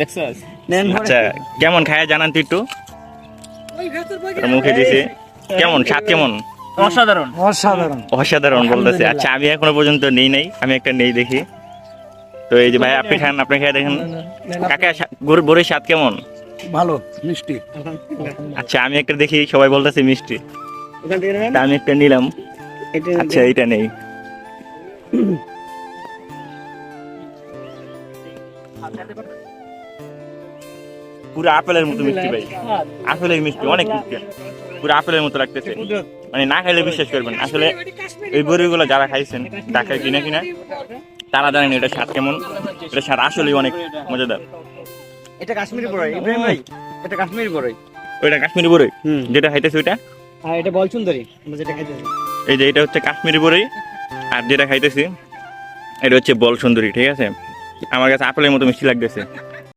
দেখছস? আচ্ছা কেমন খায় জানান তো একটু। মুখে দিছে কেমন স্বাদ কেমন? অসাধারণ অসাধারণ অসাধারণ বলতেছে। আচ্ছা আমি এখনো পর্যন্ত নেই নাই, আমি একটা নেই দেখি। তো এই যে ভাই আপনি খান, আপনি খেয়ে দেখেন কাকা বড়ির স্বাদ কেমন? ভালো মিষ্টি। আচ্ছা আমি একটা দেখি, সবাই বলতেছে মিষ্টি, তা আমি একটা নিলাম। আচ্ছা এইটা নেই। পুরো আপেলের মতো মিষ্টি ভাই, আপেলের মিষ্টি, অনেক মিষ্টি, পুরো আপেলের মতো লাগতেছে। মানে না খাইলে বিশ্বাস করবেন, আসলে এই বড়িগুলো যারা খাইছেন ঢাকায় কিনা কিনা তারা জানেন এটা স্বাদ কেমন। এটা স্বাদ আসলেই অনেক মজাদার। এটা কাশ্মীরি বড়ই ইব্রাহিম ভাই, এটা কাশ্মীরি বড়ই। ওইটা কাশ্মীরি বড়ই যেটা খাইতেছে ওইটা, আর এটা বল সুন্দরী আমরা যেটা খাইতেছি। এই যে এটা হচ্ছে কাশ্মীরি বড়ই, আর যেটা খাইতেছি এটা হচ্ছে বল সুন্দরী। ঠিক আছে, আমার কাছে আপেলের মতো মিষ্টি লাগতেছে।